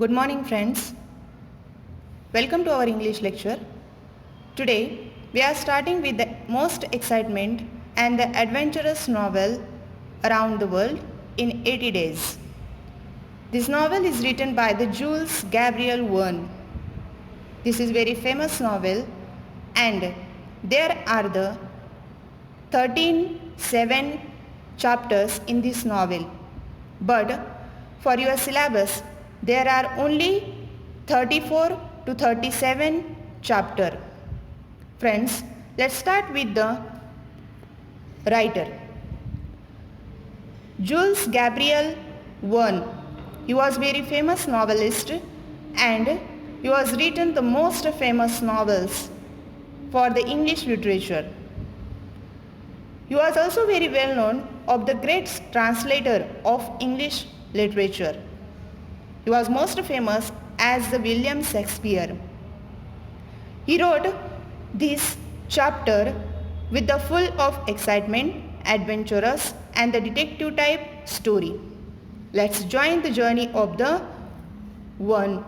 Good morning, friends. Welcome to our English lecture. Today, we are starting with the most excitement and the adventurous novel around the world in 80 days. This novel is written by the Jules Gabriel Verne. This is very famous novel and there are the 7 chapters in this novel. But for your syllabus, there are only 34 to 37 chapter. Friends, let's start with the writer. Jules Gabriel Verne. He was very famous novelist and he was written the most famous novels for the English literature. He was also very well known of the great translator of English literature. He was most famous as the William Shakespeare. He wrote this chapter with the full of excitement, adventurous and the detective type story. Let's join the journey of the Verne.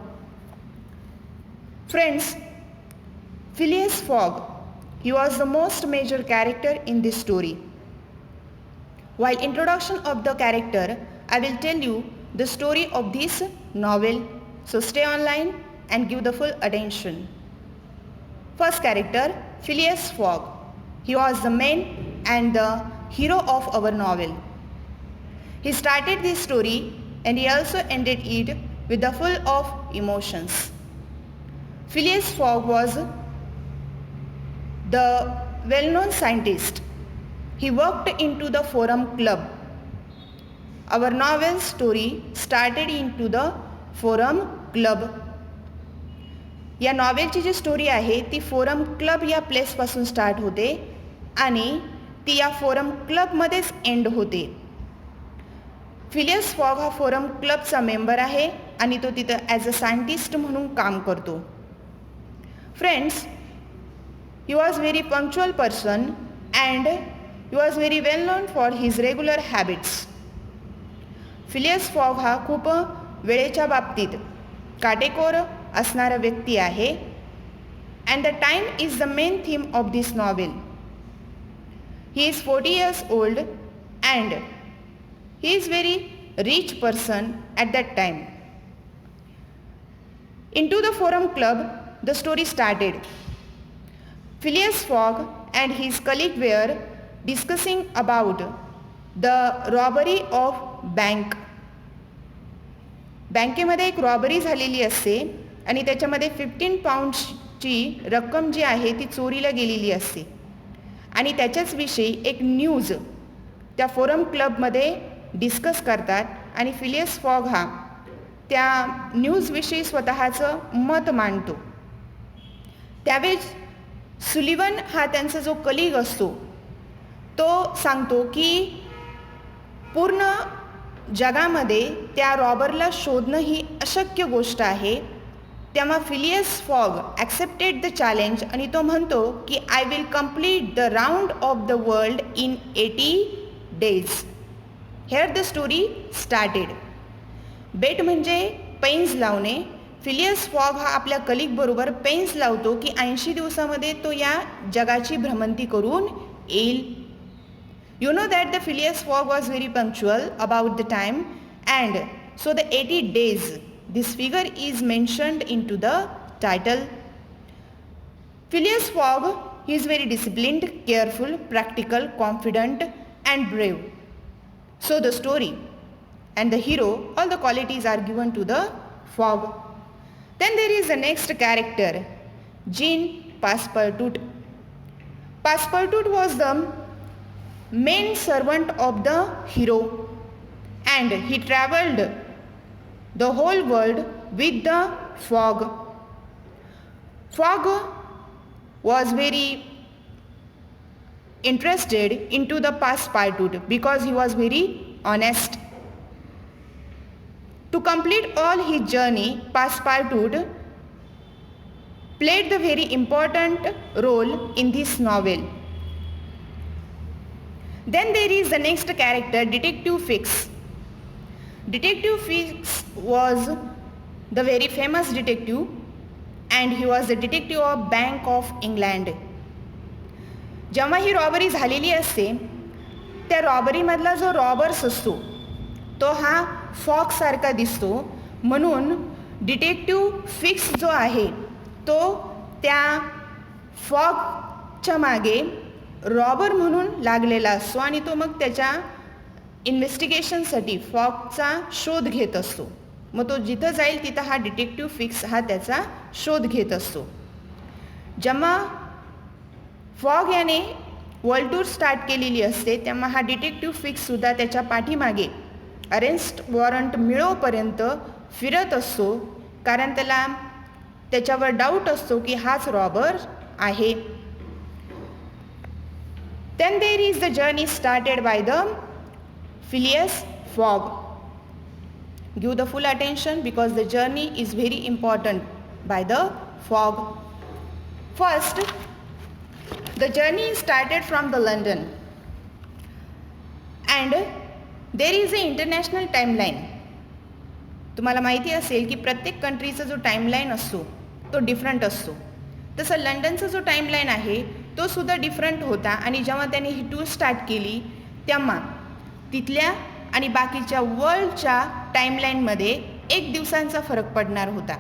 Friends, Phileas Fogg, he was the most major character in this story. While introduction of the character, I will tell you the story of this novel. So stay online and give the full attention. First character, Phileas Fogg. He was the main and the hero of our novel. He started this story and he also ended it with the full of emotions. Phileas Fogg was the well-known scientist. He worked into the Forum Club. Our novel story started into the Forum Club. या नॉवेलची जी story आहे ती forum club या प्लेसपासून start होते आणि ती या forum क्लबमध्येच end होते. Phileas fog हा फोरम क्लबचा मेंबर आहे आणि तो तिथं ॲज अ सायंटिस्ट म्हणून काम करतो. Friends, he was very punctual person and he was very well known for his regular habits. Phileas fog हा खूप वेळेच्या बाबतीत काटेकोर असणारा व्यक्ती आहे and the time is the main theme of this novel. He is 40 years old and he is very rich person at that time. Into the Forum Club, the story started. Phileas Fogg and his colleague were discussing about the robbery of bank. बँकेमध्ये एक robbery झालेली असते आणि त्याच्यामध्ये 15 पाउंड्सची रक्कम जी आहे ती चोरीला गेलेली असते आणि त्याच्याच विषयी एक न्यूज त्या फोरम क्लबमध्ये डिस्कस करतात आणि फिलियस फॉग हा त्या न्यूजविषयी स्वतःचं मत मांडतो. त्यावेळेस सुलिवन हा त्यांचा जो कलीग असतो तो सांगतो की पूर्ण जगामध्ये त्या रॉबरला शोधणं ही अशक्य गोष्ट आहे. तेव्हा Phileas Fogg accepted the challenge आणि तो म्हणतो की I will complete the round of the world in 80 days. Here the story started. Bet म्हणजे पेन्स लावणे. फिलियस फॉग हा आपल्या कलिगबरोबर पेन्स लावतो की 80 दिवसामध्ये तो या जगाची भ्रमंती करून येईल. You know that the Phileas Fogg was very punctual about the time and so the 80 days, this figure is mentioned into the title. Phileas Fogg, he is very disciplined, careful, practical, confident and brave. So the story and the hero, all the qualities are given to the Fogg. Then there is the next character, Jean Passepartout. Passepartout was the main servant of the hero and he traveled the whole world with the Fogg. Fogg was very interested into the Passepartout because he was very honest. To complete all his journey, Passepartout played the very important role in this novel. Then there is the next character, Detective Fix. Detective Fix was the very famous detective, and he was the detective of bank of England. जेव्हा ही robbery झालेली असते, त्या रॉबरीमधला जो robbers असतो तो हा फॉक्ससारखा दिसतो, म्हणून डिटेक्टिव्ह फिक्स जो आहे तो त्या फॉगच्या मागे रॉबर म्हणून लागलेला असतो आणि तो मग त्याच्या इन्व्हेस्टिगेशनसाठी फॉगचा शोध घेत असतो. मग तो जिथं जाईल तिथं हा डिटेक्टिव्ह फिक्स हा त्याचा शोध घेत असतो. जेव्हा फॉग याने वर्ल्ड टूर स्टार्ट केलेली असते तेव्हा हा डिटेक्टिव्ह फिक्ससुद्धा त्याच्या पाठीमागे अरेस्ट वॉरंट मिळवपर्यंत फिरत असतो, कारण त्याच्यावर डाऊट असतो की हाच रॉबर आहे. Then there is the journey started by the Phileas Fogg. Give the full attention because the journey is very important by the Fogg. First, the journey started from the London and there is an international timeline. तुम्हाला माहिती असेल की प्रत्येक कंट्रीचा जो timeline असतो तो different असतो. तसं लंडनचा जो टाईमलाईन आहे तो सुद्धा डिफरंट होता आणि जेव्हा त्याने ही टूर स्टार्ट केली तेव्हा तिथल्या आणि बाकीच्या वर्ल्डच्या टाईमलाईनमध्ये 1 दिवसांचा फरक पडणार होता.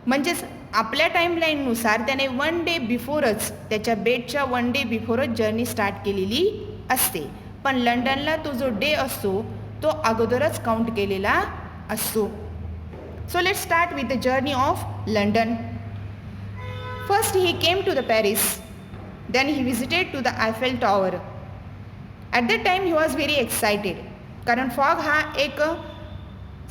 म्हणजेच आपल्या टाईमलाईननुसार त्याने 1 डे बिफोरच त्याच्या बेटच्या 1 डे बिफोरच जर्नी स्टार्ट केलेली असते, पण लंडनला तो जो डे असतो तो अगोदरच काउंट केलेला असतो. So let's start with the journey of London. First he came to the Paris, then he visited to the Eiffel Tower. At that time he was very excited, कारण फॉग हा एक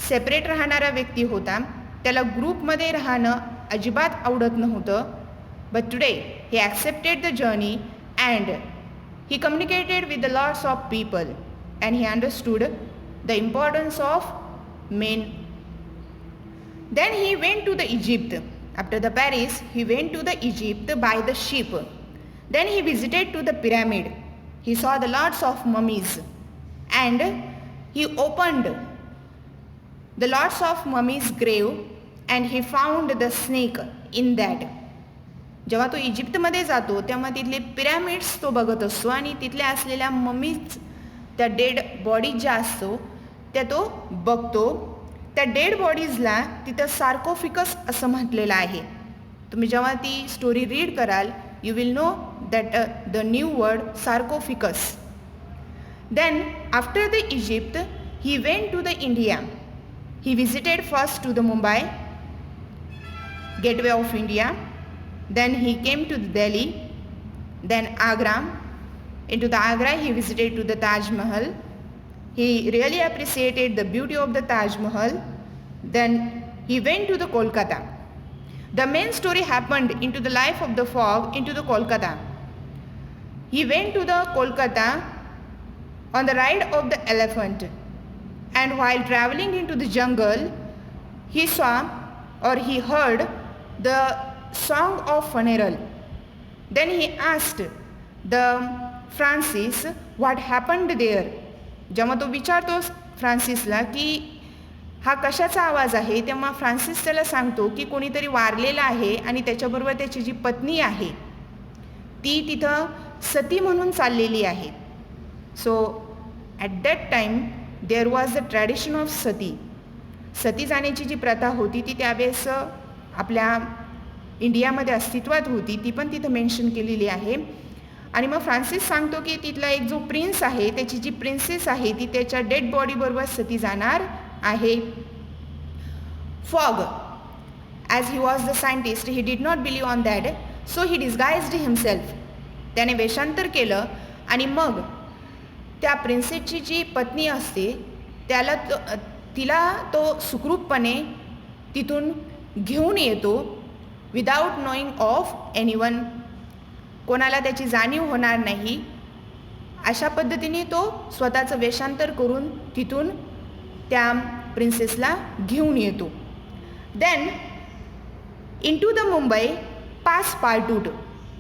separate राहणारा व्यक्ती होता, त्याला ग्रुपमध्ये राहणं अजिबात आवडत नव्हतं. But today he accepted the journey and he communicated with the lots of people and he understood the importance of men. Then he went to the Egypt. After the Paris, he went to the Egypt by the ship. Then he visited to the pyramid. He saw the lots of mummies and he opened the lots of mummies grave and he found the snake in that. जेव्हा तो इजिप्तमध्ये जातो तेव्हा तिथले pyramids तो बघत असतो आणि तिथल्या असलेल्या मम्मीज त्या डेड बॉडीज ज्या असतो त्या तो बघतो. त्या डेड बॉडीजला तिथं सार्कोफिकस असं म्हटलेलं आहे. तुम्ही जेव्हा ती स्टोरी रीड कराल you will know that the new word sarcophagus. Then after the Egypt he went to the India. He visited first to the Mumbai gateway of India. Then he came to the Delhi. Then Agra. into the Agra he visited to the Taj Mahal. He really appreciated the beauty of the Taj Mahal. Then he went to the Kolkata. The main story happened into the life of the fog into the Kolkata. He went to the Kolkata on the ride of the elephant, and while traveling into the jungle he saw or he heard the song of funeral. Then he asked the Francis what happened there. जेव्हा तो विचारतो फ्रान्सिसला की हा कशाचा आवाज आहे तेव्हा Francis त्याला सांगतो की कोणीतरी वारलेला आहे आणि त्याच्याबरोबर त्याची जी पत्नी आहे ती तिथं सती म्हणून चाललेली आहे. So at that time there was the tradition of sati. सती जाण्याची जी प्रथा होती ती त्यावेळेस आपल्या इंडियामध्ये अस्तित्वात होती, ती पण तिथं मेन्शन केलेली आहे. आणि मग फ्रान्सिस सांगतो की तिथला एक जो प्रिन्स आहे त्याची जी प्रिन्सेस आहे ती त्याच्या डेड बॉडीबरोबर सती जाणार आहे. Fog as he was the scientist he did not believe on that, so he disguised himself. त्याने वेषांतर केलं आणि मग त्या प्रिन्सेसची जी पत्नी असते तिला तो सुखरूपपणे तिथून घेऊन येतो विदाऊट नोईंग ऑफ एनीवन. कोणाला त्याची जाणीव होणार नाही अशा पद्धतीने तो स्वतःचं वेषांतर करून तिथून त्या प्रिन्सेसला घेऊन येतो. Then in to the Mumbai Passepartout.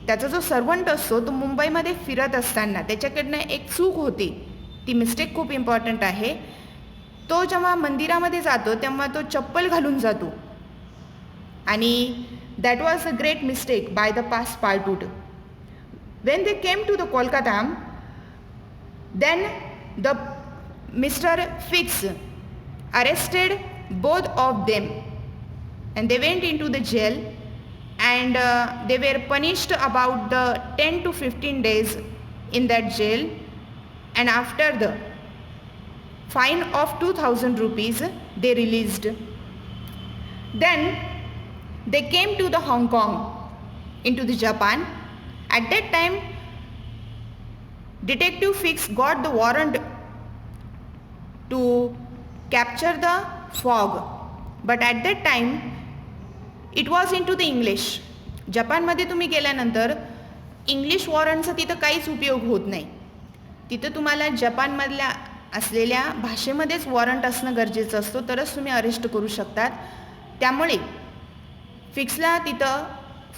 त्याचा जो सर्वंट असतो तो मुंबईमध्ये फिरत असताना त्याच्याकडनं एक चूक होती, ती मिस्टेक खूप इम्पॉर्टंट आहे. तो जेव्हा मंदिरामध्ये जातो तेव्हा तो चप्पल घालून जातो आणि that was a great mistake by the Passepartout. When they came to the Kolkata, then the Mr. Fix arrested both of them and they went into the jail and they were punished about the 10 to 15 days in that jail, and after the fine of 2000 rupees they released. Then they came to the Hong Kong, into the Japan. At that time Detective Fix got the warrant to capture the fog, but at that time it was into the English. जपानमध्ये तुम्ही गेल्यानंतर English वॉरंटचा तिथं काहीच उपयोग होत नाही. तिथं तुम्हाला जपानमधल्या असलेल्या भाषेमध्येच वॉरंट असणं गरजेचं असतो, तरच तुम्ही अरेस्ट करू शकतात. त्यामुळे फिक्सला तिथं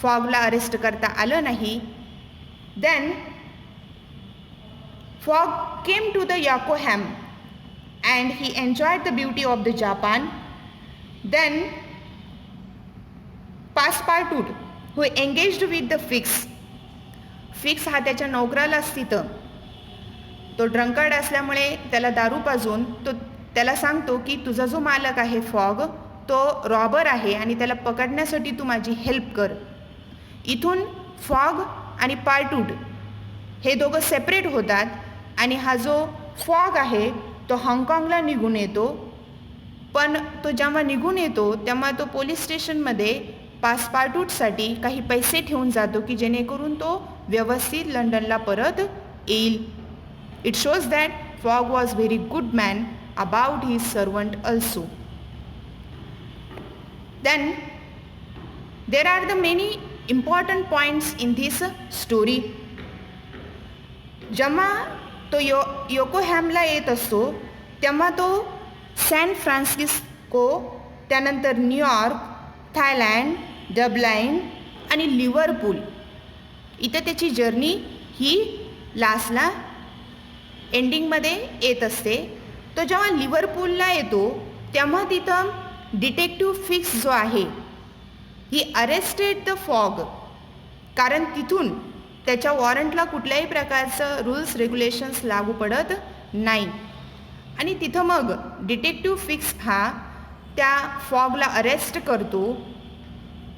फॉगला अरेस्ट करता आलं नाही. Then Fogg came to the Yokohama and he enjoyed the beauty of the Japan. Then Passepartout, who engaged with the Fix हा त्याच्या नोकरालाच तिथं, तो ड्रंकर्ड असल्यामुळे त्याला दारू पाजून तो त्याला सांगतो की तुझा जो मालक आहे फॉग तो रॉबर आहे आणि त्याला पकडण्यासाठी तू माझी हेल्प कर. इथून फॉग आणि पार्टूट हे दोघं सेपरेट होतात आणि हा जो फॉग आहे तो हाँगकाँगला निघून येतो. पण तो जेव्हा निघून येतो तेव्हा तो पोलीस स्टेशनमध्ये पासपार्टूटसाठी काही पैसे ठेवून जातो की जेणेकरून तो व्यवस्थित लंडनला परत येईल. It shows that Fogg was very good man about his servant also. Then there are the many important points in this story. जेव्हा तो योकोहॅमला येत असतो तेव्हा तो सॅन फ्रान्सिस्को, त्यानंतर न्यूयॉर्क, थायलंड, डबलाईन आणि लिव्हरपूल इथं त्याची जर्नी ही लास्टला एंडिंगमध्ये येत असते. तो जेव्हा लिव्हरपूलला येतो तेव्हा तिथं डिटेक्टिव्ह फिक्स जो आहे ही अरेस्टेड द फॉग, कारण तिथून त्याच्या वॉरंटला कुठल्याही प्रकारचं रूल्स रेग्युलेशन्स लागू पडत नाही. आणि तिथं मग डिटेक्टिव्ह फिक्स हा त्या फॉगला अरेस्ट करतो.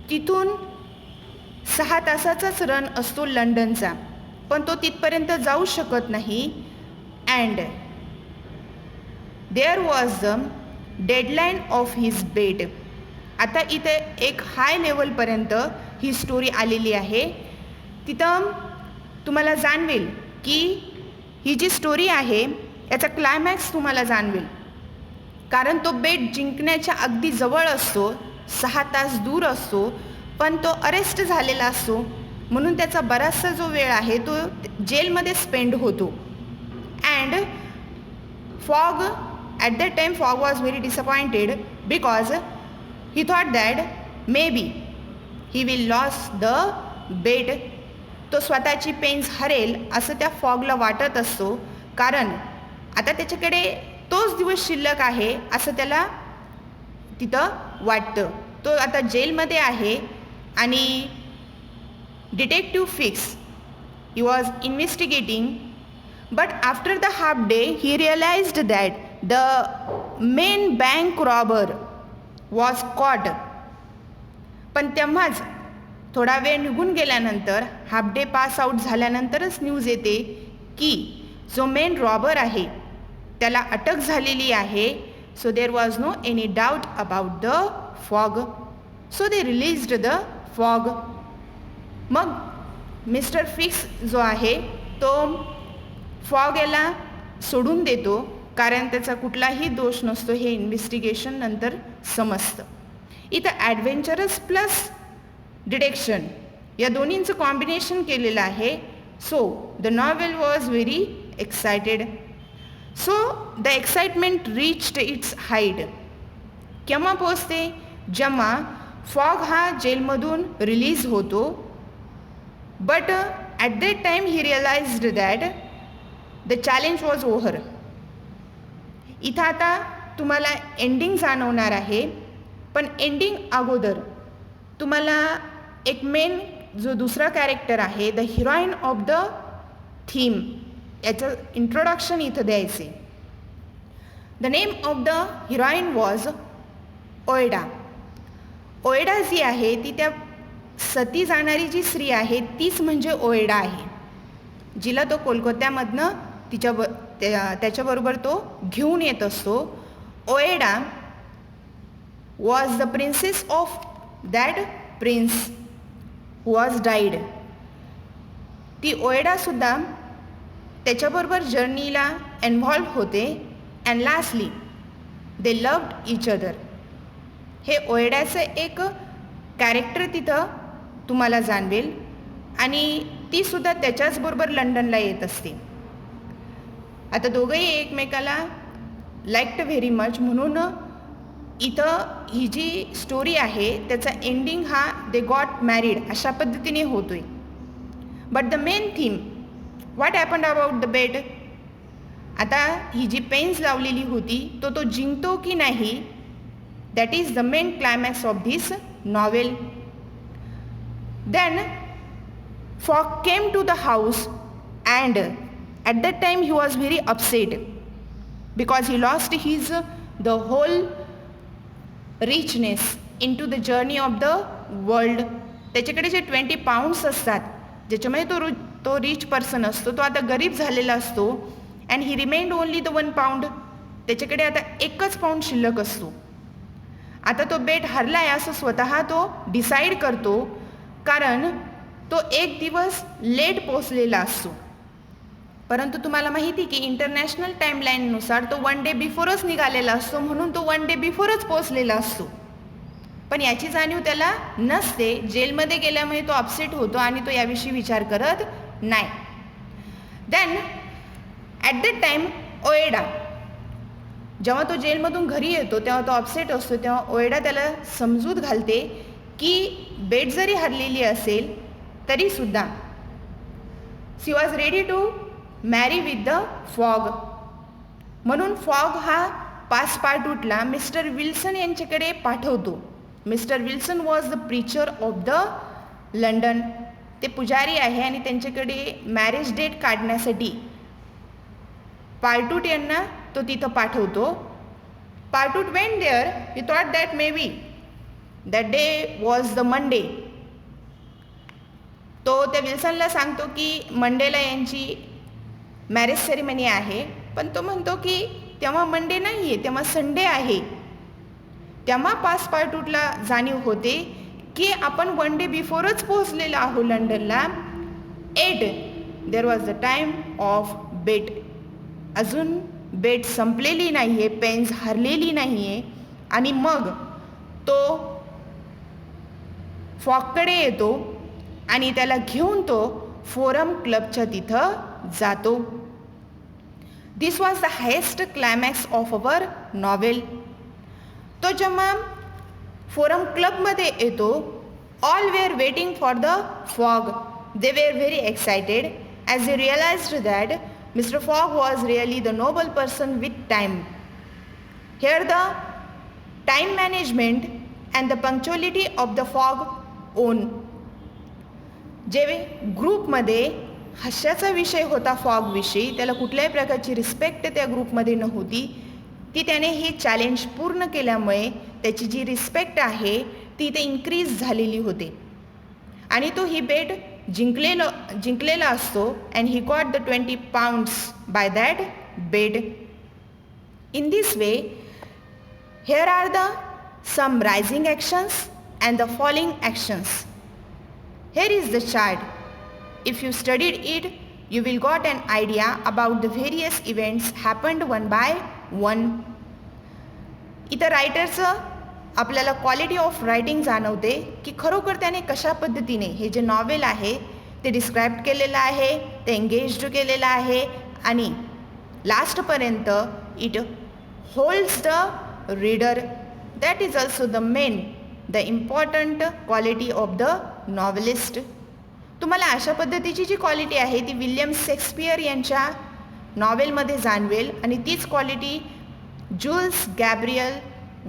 तिथून 6 तासाचाच रन असतो लंडनचा, पण तो तिथपर्यंत जाऊ शकत नाही. And there was the deadline of his bet. आता इथे एक हाय लेवलपर्यंत ही स्टोरी आलेली आहे. तिथं तुम्हाला जाणवेल की ही जी स्टोरी आहे याचा क्लायमॅक्स तुम्हाला जाणवेल, कारण तो बेट जिंकण्याच्या अगदी जवळ असतो, 6 तास दूर असतो, पण तो अरेस्ट झालेला असतो म्हणून त्याचा बराचसा जो वेळ आहे तो जेलमध्ये स्पेंड होतो. And Fogg at that time Fogg was very disappointed because he thought that may be he will loss the bet. तो स्वतःची पेन्स हरेल असं त्या फॉगला वाटत असतो, कारण आता त्याच्याकडे तोच दिवस शिल्लक आहे असं त्याला तिथं वाटतं. तो आता जेलमध्ये आहे आणि detective fix he was investigating, but after the half day he realised that the main bank robber was caught. पण तेव्हाच थोडा वेळ निघून गेल्यानंतर, हाफ डे पास आऊट झाल्यानंतरच न्यूज येते की जो मेन रॉबर आहे त्याला अटक झालेली आहे. So there was no any doubt about the Fogg. So they released the Fogg. मग मिस्टर फिक्स जो आहे तो फॉग याला सोडून देतो, कारण त्याचा कुठलाही दोष नसतो हे इन्व्हेस्टिगेशन नंतर समजतं. इथं ॲडव्हेंचरस प्लस डिटेक्शन या दोन्हींचं कॉम्बिनेशन केलेलं आहे. So the novel was very excited. So the excitement reached it's height. केव्हा पोचते? जेव्हा फॉग हा जेलमधून रिलीज होतो. But at that time he realised that the challenge was over. इथं आता तुम्हाला एंडिंग जाणवणार आहे. पण एंडिंग अगोदर तुम्हाला एक मेन जो दुसरा कॅरेक्टर आहे, the heroine of the theme, याचं इंट्रोडक्शन इथं द्यायचे. The name of the heroine was Aouda. Aouda जी आहे ती त्या सती जाणारी जी स्त्री आहे तीच म्हणजे ओएडा आहे, जिला तो कोलकात्यामधनं त्याच्याबरोबर तो घेऊन येत असतो. Aouda was the princess of that prince who was died. ती ओएडासुद्धा त्याच्याबरोबर जर्नीला इन्व्हॉल्व होते. And lastly they loved each other. हे ओएडाचं एक कॅरेक्टर तिथं तुम्हाला जाणवेल आणि तीसुद्धा त्याच्याचबरोबर लंडनला येत असते. आता दोघंही एकमेकाला लाईक्ड व्हेरी मच, म्हणून इथं ही जी स्टोरी आहे त्याचा एंडिंग हा दे गॉट मॅरिड अशा पद्धतीने होतोय. But the main theme, what happened about the bed. आता ही जी पेन्स लावलेली होती तो जिंकतो की नाही, that is the main climax of this novel. Then Fogg came to the house and at that time he was very upset because he lost the whole richness into the journey of the world. त्याच्याकडे जे 20 pounds असतात ज्याच्यामध्ये तो rich person असतो, तो आता गरीब झालेला असतो. And he remained only the 1 pound. त्याच्याकडे आता 1 पाउंड शिल्लक असतो. आता तो बेट हरला आहे असं स्वतः तो डिसाईड करतो, कारण तो 1 दिवस लेट पोचलेला असतो. परंतु तुम्हाला माहिती की इंटरनॅशनल टाईमलाईननुसार तो 1 डे बिफोरच निघालेला असतो, म्हणून तो 1 डे बिफोरच पोचलेला असतो. पण याची जाणीव त्याला नसते. जेलमध्ये गेल्यामुळे तो अपसेट होतो आणि तो याविषयी विचार करत नाही. देन ॲट दॅट टाईम ओएडा, जेव्हा तो जेलमधून घरी येतो तेव्हा तो अपसेट असतो, तेव्हा ओएडा त्याला समजूत घालते की बेट जरी हरलेली असेल तरीसुद्धा she was ready to marry with the Fogg. म्हणून फॉग हा पासपार्टूटला मिस्टर विल्सन यांच्याकडे पाठवतो. Mister Wilson was the preacher of the London. ते पुजारी आहे आणि त्यांच्याकडे मॅरेज डेट काढण्यासाठी पार्टूट यांना तो तिथं पाठवतो. Partout went there. He thought that may be that day was the Monday. तो त्या विल्सनला सांगतो की मंडेला यांची मॅरेज सेरेमनी आहे, पण तो म्हणतो की तेव्हा मंडे नाही आहे, तेव्हा संडे आहे. तेव्हा पासपार्टूटला जाणीव होते की आपण 1 डे बिफोरच पोहोचलेलो आहो लंडनला. 8 there was the time of bet. अजून बेट संपलेली नाही आहे, पेन्स हरलेली नाही आहे. आणि मग तो फॉगकडे येतो आणि त्याला घेऊन तो फोरम क्लबच्या तिथं जातो. This was the highest climax of our novel. तो जेव्हा फोरम क्लबमध्ये येतो, all were waiting for the Fogg. They were very excited as they realised that Mr. Fogg was really the noble person with time. Here the time management and the punctuality of the Fogg own. जे ग्रुपमध्ये हास्याचा विषय होता fog विषयी, त्याला कुठल्याही प्रकारची respect त्या ग्रुपमध्ये नव्हती. ती त्याने हे चॅलेंज पूर्ण केल्यामुळे त्याची जी रिस्पेक्ट आहे ती ते इन्क्रीज झालेली होते आणि तो ही बेट जिंकलेला असतो. And he got the 20 pounds by that bet. In this way here are the some rising actions and the falling actions. Here is the chart. If you studied it you will got an idea about the various events happened one by one. इथं रायटरचं आपल्याला quality of writing जाणवते की खरोखर त्याने कशा पद्धतीने हे जे नॉवेल आहे ते डिस्क्राईब केलेलं आहे, ते एंगेज्ड केलेलं आहे आणि लास्टपर्यंत it holds the reader. That is also the main the important quality of the novelist. तुम्हाला अशा पद्धतीची जी क्वालिटी आहे ती विल्यम शेक्सपियर यांच्या नॉवेलमध्ये जाणवेल आणि तीच क्वालिटी जुल्स गॅब्रियल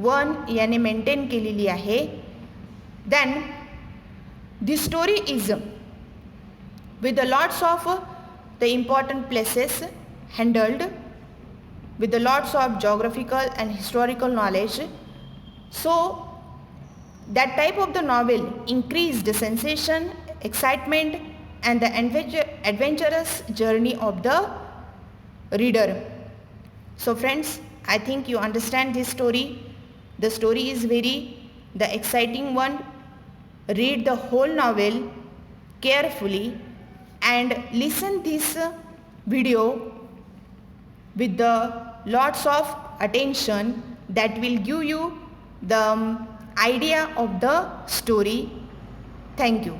वन याने मेंटेन केलेली आहे. Then the story is with the lots of the important places handled, with the lots of geographical and historical knowledge. So that type of the novel increased the sensation, excitement and the adventurous journey of the reader. So friends, I think you understand this story. The story is the exciting one. Read the whole novel carefully and listen this video with the lots of attention. That will give you the idea of the story. Thank you.